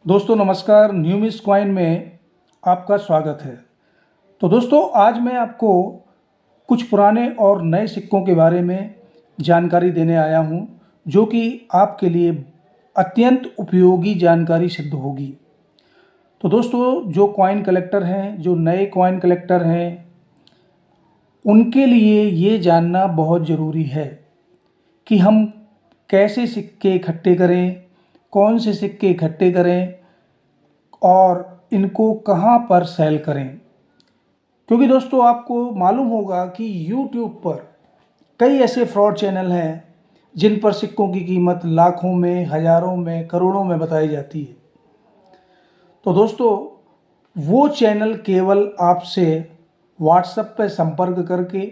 दोस्तों नमस्कार। New miss coin में आपका स्वागत है। तो दोस्तों आज मैं आपको कुछ पुराने और नए सिक्कों के बारे में जानकारी देने आया हूं, जो कि आपके लिए अत्यंत उपयोगी जानकारी सिद्ध होगी। तो दोस्तों जो कॉइन कलेक्टर हैं, जो नए कॉइन कलेक्टर हैं, उनके लिए ये जानना बहुत ज़रूरी है कि हम कैसे सिक्के इकट्ठे करें, कौन से सिक्के इकट्ठे करें और इनको कहाँ पर सेल करें। क्योंकि दोस्तों आपको मालूम होगा कि YouTube पर कई ऐसे फ्रॉड चैनल हैं जिन पर सिक्कों की कीमत लाखों में, हज़ारों में, करोड़ों में बताई जाती है। तो दोस्तों वो चैनल केवल आपसे व्हाट्सएप पर संपर्क करके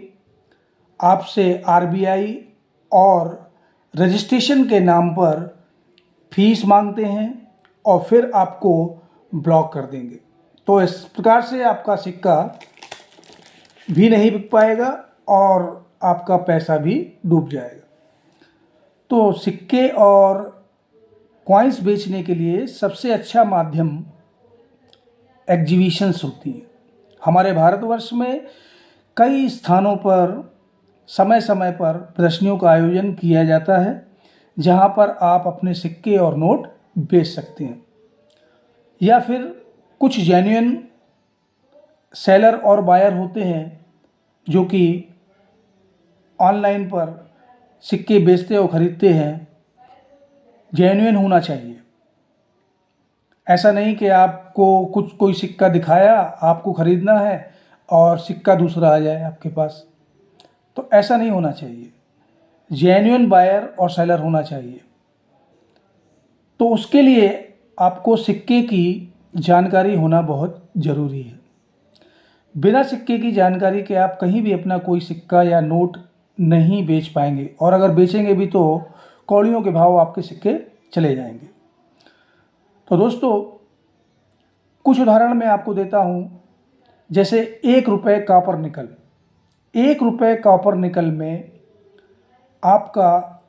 आपसे RBI और रजिस्ट्रेशन के नाम पर फीस मांगते हैं और फिर आपको ब्लॉक कर देंगे। तो इस प्रकार से आपका सिक्का भी नहीं बिक पाएगा और आपका पैसा भी डूब जाएगा। तो सिक्के और कॉइन्स बेचने के लिए सबसे अच्छा माध्यम एग्जीबिशंस होती हैं। हमारे भारतवर्ष में कई स्थानों पर समय समय पर प्रदर्शनियों का आयोजन किया जाता है, जहां पर आप अपने सिक्के और नोट बेच सकते हैं। या फिर कुछ जेन्युइन सेलर और बायर होते हैं जो कि ऑनलाइन पर सिक्के बेचते और ख़रीदते हैं। जेन्युइन होना चाहिए। ऐसा नहीं कि आपको कोई सिक्का दिखाया, आपको ख़रीदना है और सिक्का दूसरा आ जाए आपके पास। तो ऐसा नहीं होना चाहिए। जेन्युइन बायर और सेलर होना चाहिए। तो उसके लिए आपको सिक्के की जानकारी होना बहुत ज़रूरी है। बिना सिक्के की जानकारी के आप कहीं भी अपना कोई सिक्का या नोट नहीं बेच पाएंगे, और अगर बेचेंगे भी तो कौड़ियों के भाव आपके सिक्के चले जाएंगे। तो दोस्तों कुछ उदाहरण मैं आपको देता हूँ। जैसे 1 रुपये कॉपर निकल। 1 रुपये कॉपर निकल में आपका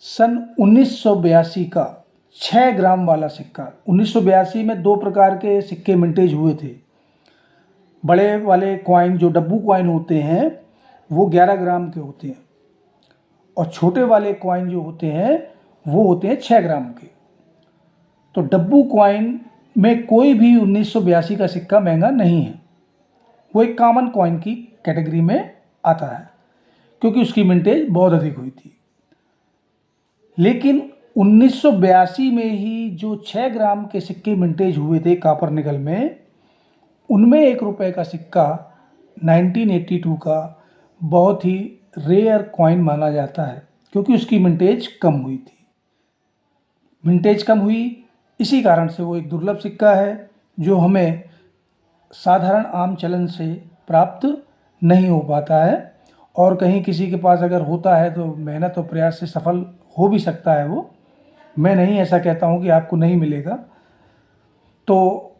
सन 1982 का 6 ग्राम वाला सिक्का। 1982 में 2 प्रकार के सिक्के मिंटेज हुए थे। बड़े वाले कॉइन जो डब्बू कॉइन होते हैं वो 11 ग्राम के होते हैं, और छोटे वाले कॉइन जो होते हैं वो होते हैं 6 ग्राम के। तो डब्बू कॉइन में कोई भी 1982 का सिक्का महंगा नहीं है। वो एक कॉमन कॉइन की कैटेगरी में आता है क्योंकि उसकी मिंटेज बहुत अधिक हुई थी। लेकिन 1982 में ही जो 6 ग्राम के सिक्के मिंटेज हुए थे कॉपर निकल में, उनमें 1 रुपये का सिक्का 1982 का बहुत ही रेयर कॉइन माना जाता है क्योंकि उसकी मिंटेज कम हुई थी। मिंटेज कम हुई इसी कारण से वो एक दुर्लभ सिक्का है जो हमें साधारण आम चलन से प्राप्त नहीं हो पाता है, और कहीं किसी के पास अगर होता है तो मेहनत और प्रयास से सफल हो भी सकता है वो। मैं नहीं ऐसा कहता हूँ कि आपको नहीं मिलेगा, तो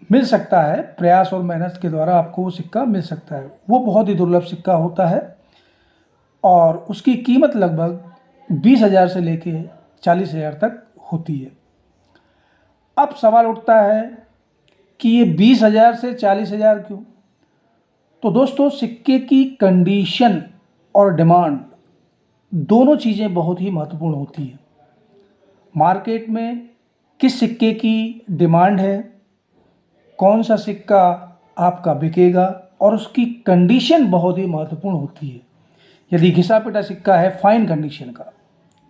मिल सकता है। प्रयास और मेहनत के द्वारा आपको वो सिक्का मिल सकता है। वो बहुत ही दुर्लभ सिक्का होता है और उसकी कीमत लगभग 20,000 से लेके 40,000 तक होती है। अब सवाल उठता है कि ये 20,000 से 40,000 क्यों? तो दोस्तों सिक्के की कंडीशन और डिमांड दोनों चीज़ें बहुत ही महत्वपूर्ण होती हैं। मार्केट में किस सिक्के की डिमांड है, कौन सा सिक्का आपका बिकेगा, और उसकी कंडीशन बहुत ही महत्वपूर्ण होती है। यदि घिसा पिटा सिक्का है फाइन कंडीशन का,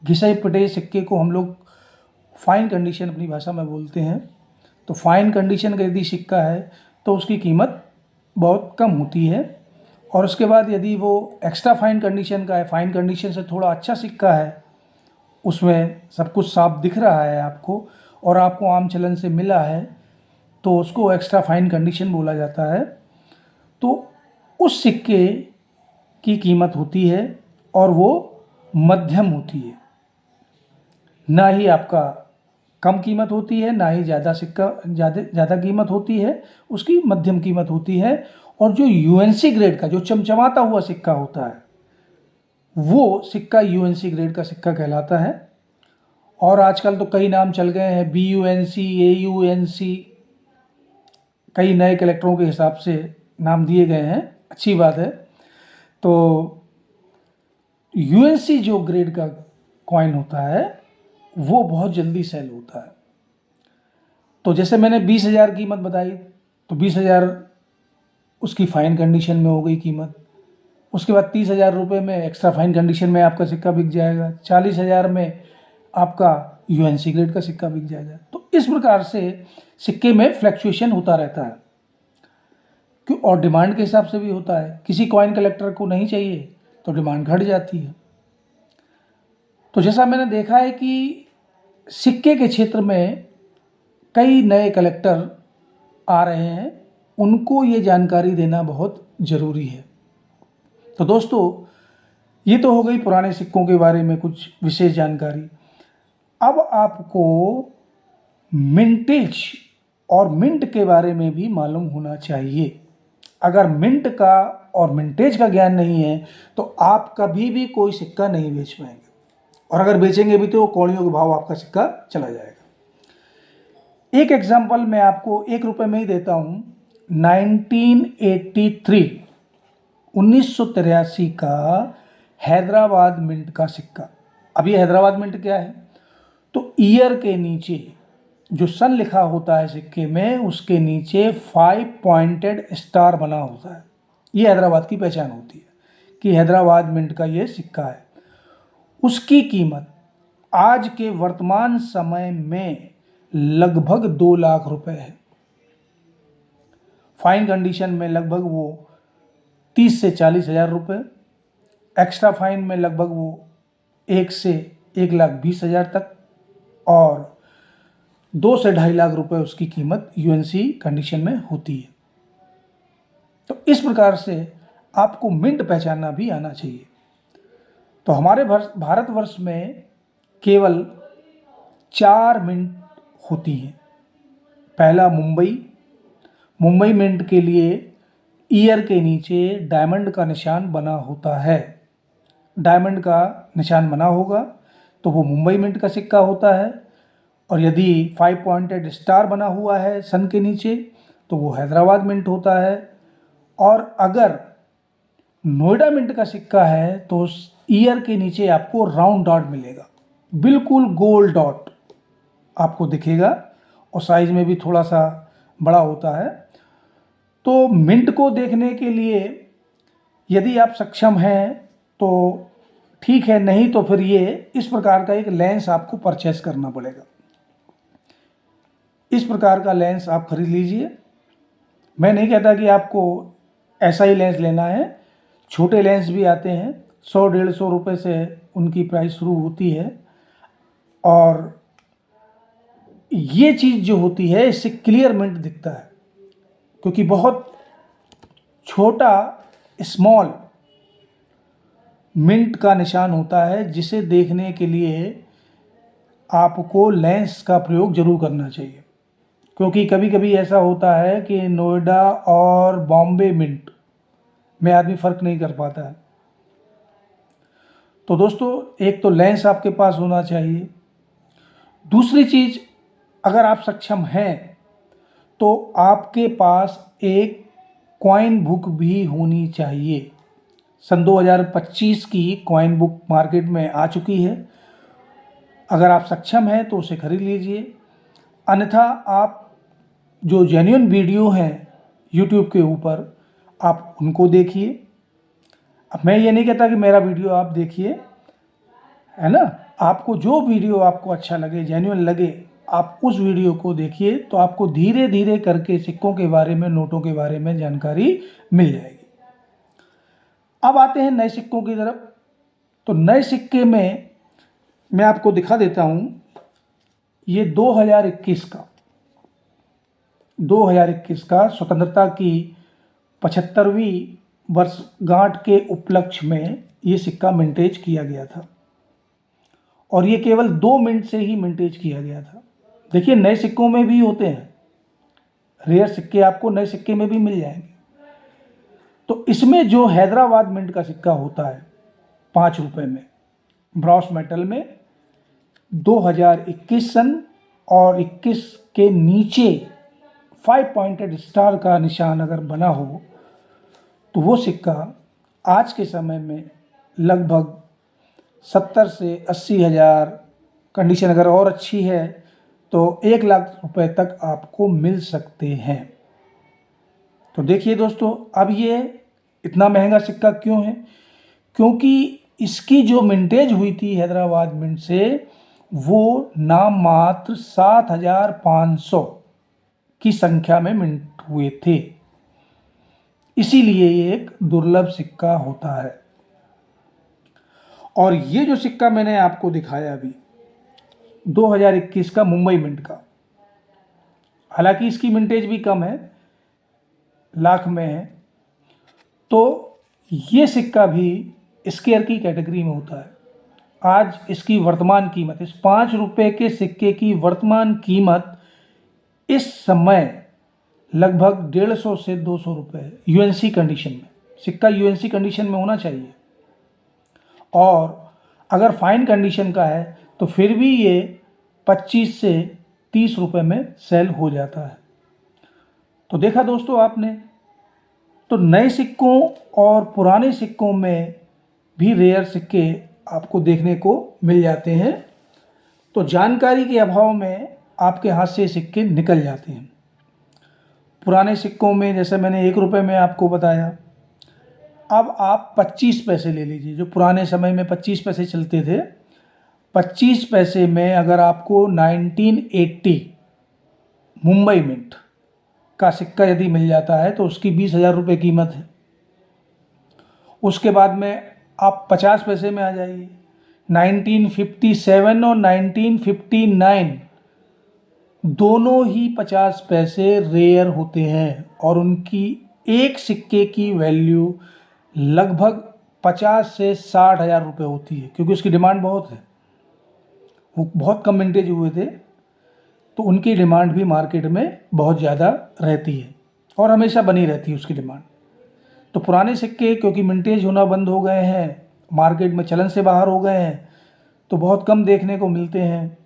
घिसे पिटे सिक्के को हम लोग फाइन कंडीशन अपनी भाषा में बोलते हैं, तो फाइन कंडीशन का यदि सिक्का है तो उसकी कीमत बहुत कम होती है। और उसके बाद यदि वो एक्स्ट्रा फाइन कंडीशन का है, फाइन कंडीशन से थोड़ा अच्छा सिक्का है, उसमें सब कुछ साफ दिख रहा है आपको और आपको आम चलन से मिला है, तो उसको एक्स्ट्रा फाइन कंडीशन बोला जाता है। तो उस सिक्के की कीमत होती है और वो मध्यम होती है। ना ही आपका कम कीमत होती है, ना ही ज़्यादा ज़्यादा कीमत होती है, उसकी मध्यम कीमत होती है। और जो यूएनसी ग्रेड का, जो चमचमाता हुआ सिक्का होता है, वो सिक्का यूएनसी ग्रेड का सिक्का कहलाता है। और आजकल तो कई नाम चल गए हैं, BUNC, AUNC, कई नए कलेक्टरों के हिसाब से नाम दिए गए हैं, अच्छी बात है। तो UNC जो ग्रेड का कॉइन होता है वो बहुत जल्दी सेल होता है। तो जैसे मैंने 20,000 कीमत बताई, तो 20,000 उसकी फाइन कंडीशन में हो गई कीमत। उसके बाद 30,000 रुपये में एक्स्ट्रा फाइन कंडीशन में आपका सिक्का बिक जाएगा। 40,000 में आपका UNC ग्रेड का सिक्का बिक जाएगा। तो इस प्रकार से सिक्के में फ्लैक्चुएशन होता रहता है, क्यों, और डिमांड के हिसाब से भी होता है। किसी कॉइन कलेक्टर को नहीं चाहिए तो डिमांड घट जाती है। तो जैसा मैंने देखा है कि सिक्के के क्षेत्र में कई नए कलेक्टर आ रहे हैं, उनको ये जानकारी देना बहुत ज़रूरी है। तो दोस्तों, ये तो हो गई पुराने सिक्कों के बारे में कुछ विशेष जानकारी। अब आपको मिंटेज और मिंट के बारे में भी मालूम होना चाहिए। अगर मिंट का और मिंटेज का ज्ञान नहीं है तो आप कभी भी कोई सिक्का नहीं बेच पाएंगे, और अगर बेचेंगे भी तो कौड़ियों के भाव आपका सिक्का चला जाएगा। एक एग्जांपल मैं आपको 1 रुपये में ही देता हूँ। 1983 का हैदराबाद मिंट का सिक्का। अब ये हैदराबाद मिंट क्या है, तो ईयर के नीचे जो सन लिखा होता है सिक्के में, उसके नीचे 5 पॉइंटेड स्टार बना होता है। ये हैदराबाद की पहचान होती है कि हैदराबाद मिंट का ये सिक्का है। उसकी कीमत आज के वर्तमान समय में लगभग 2 लाख रुपए है। फाइन कंडीशन में लगभग वो 30 से 40,000 रुपये, एक्स्ट्रा फाइन में लगभग वो 1 से 1,20,000 तक, और 2 से 2.5 लाख रुपए उसकी कीमत UNC कंडीशन में होती है। तो इस प्रकार से आपको मिंट पहचानना भी आना चाहिए। तो हमारे भारतवर्ष में केवल 4 मिंट होती हैं। पहला मुंबई मिंट के लिए ईयर के नीचे डायमंड का निशान बना होता है। डायमंड का निशान बना होगा तो वो मुंबई मिंट का सिक्का होता है, और यदि 5 पॉइंटेड स्टार बना हुआ है सन के नीचे तो वो हैदराबाद मिंट होता है। और अगर नोएडा मिंट का सिक्का है तो ईयर के नीचे आपको राउंड डॉट मिलेगा, बिल्कुल गोल डॉट आपको दिखेगा, और साइज में भी थोड़ा सा बड़ा होता है। तो मिंट को देखने के लिए यदि आप सक्षम हैं तो ठीक है, नहीं तो फिर ये इस प्रकार का एक लेंस आपको परचेस करना पड़ेगा। इस प्रकार का लेंस आप खरीद लीजिए। मैं नहीं कहता कि आपको ऐसा ही लेंस लेना है, छोटे लेंस भी आते हैं, 100-150 रुपये से उनकी प्राइस शुरू होती है। और ये चीज़ जो होती है इससे क्लियर मिंट दिखता है, क्योंकि बहुत छोटा स्मॉल मिंट का निशान होता है, जिसे देखने के लिए आपको लेंस का प्रयोग जरूर करना चाहिए। क्योंकि कभी कभी ऐसा होता है कि नोएडा और बॉम्बे मिंट में आदमी फ़र्क नहीं कर पाता है। तो दोस्तों, एक तो लेंस आपके पास होना चाहिए। दूसरी चीज़, अगर आप सक्षम हैं तो आपके पास एक कॉइन बुक भी होनी चाहिए। सन 2025 की कॉइन बुक मार्केट में आ चुकी है। अगर आप सक्षम हैं तो उसे खरीद लीजिए, अन्यथा आप जो जेन्युइन वीडियो हैं YouTube के ऊपर आप उनको देखिए। अब मैं ये नहीं कहता कि मेरा वीडियो आप देखिए, है ना, आपको जो वीडियो आपको अच्छा लगे, जेन्युइन लगे, आप उस वीडियो को देखिए, तो आपको धीरे धीरे करके सिक्कों के बारे में, नोटों के बारे में जानकारी मिल जाएगी। अब आते हैं नए सिक्कों की तरफ। तो नए सिक्के में मैं आपको दिखा देता हूँ, ये 2021 का स्वतंत्रता की 75वीं वर्षगांठ के उपलक्ष्य में ये सिक्का मिंटेज किया गया था, और ये केवल 2 मिनट से ही मिंटेज किया गया था। देखिए, नए सिक्कों में भी होते हैं, रेयर सिक्के आपको नए सिक्के में भी मिल जाएंगे। तो इसमें जो हैदराबाद मिंट का सिक्का होता है 5 रुपये में, ब्रॉस मेटल में 2021 सन और 21 के नीचे 5 पॉइंटेड स्टार का निशान अगर बना हो तो वो सिक्का आज के समय में लगभग 70 से 80 हज़ार, कंडीशन अगर और अच्छी है तो 1 लाख रुपए तक आपको मिल सकते हैं। तो देखिए दोस्तों, अब ये इतना महंगा सिक्का क्यों है? क्योंकि इसकी जो मिंटेज हुई थी हैदराबाद मिंट से, वो नाम मात्र 7,500 की संख्या में मिंट हुए थे, इसीलिए ये एक दुर्लभ सिक्का होता है। और ये जो सिक्का मैंने आपको दिखाया अभी 2021 का मुंबई मिंट का, हालांकि इसकी मिंटेज भी कम है, लाख में है, तो ये सिक्का भी स्केयर की कैटेगरी में होता है। आज इसकी वर्तमान कीमत, इस 5 रुपये के सिक्के की वर्तमान कीमत इस समय लगभग 150 से 200 रुपये यूएनसी कंडीशन में। सिक्का यूएनसी कंडीशन में होना चाहिए, और अगर फाइन कंडीशन का है तो फिर भी ये 25 से 30 रुपये में सेल हो जाता है। तो देखा दोस्तों आपने, तो नए सिक्कों और पुराने सिक्कों में भी रेयर सिक्के आपको देखने को मिल जाते हैं। तो जानकारी के अभाव में आपके हाथ से सिक्के निकल जाते हैं। पुराने सिक्कों में जैसे मैंने 1 रुपये में आपको बताया, अब आप 25 पैसे ले लीजिए। जो पुराने समय में 25 पैसे चलते थे, 25 पैसे में अगर आपको 1980 मुंबई मिंट का सिक्का यदि मिल जाता है तो उसकी 20,000 रुपये कीमत है। उसके बाद में आप 50 पैसे में आ जाइए। 1957 और 1959 दोनों ही 50 पैसे रेयर होते हैं, और उनकी एक सिक्के की वैल्यू लगभग 50 से 60 हज़ार रुपये होती है, क्योंकि उसकी डिमांड बहुत है। वो बहुत कम मिंटेज हुए थे, तो उनकी डिमांड भी मार्केट में बहुत ज़्यादा रहती है और हमेशा बनी रहती है उसकी डिमांड। तो पुराने सिक्के क्योंकि मिंटेज होना बंद हो गए हैं, मार्केट में चलन से बाहर हो गए हैं, तो बहुत कम देखने को मिलते हैं।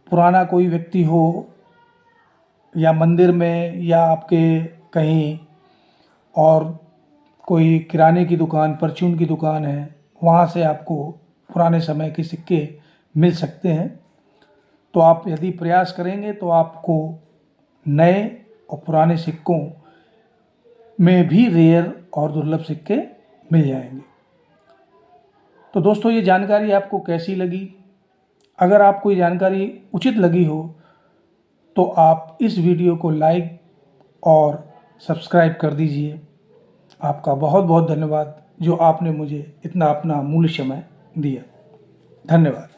पुराना कोई व्यक्ति हो या मंदिर में या आपके कहीं और कोई किराने की दुकान, परचून की दुकान है, वहाँ से आपको पुराने समय के सिक्के मिल सकते हैं। तो आप यदि प्रयास करेंगे तो आपको नए और पुराने सिक्कों में भी रेयर और दुर्लभ सिक्के मिल जाएंगे। तो दोस्तों, ये जानकारी आपको कैसी लगी? अगर आपको ये जानकारी उचित लगी हो तो आप इस वीडियो को लाइक और सब्सक्राइब कर दीजिए। आपका बहुत बहुत धन्यवाद जो आपने मुझे इतना अपना अमूल्य समय दिया। धन्यवाद।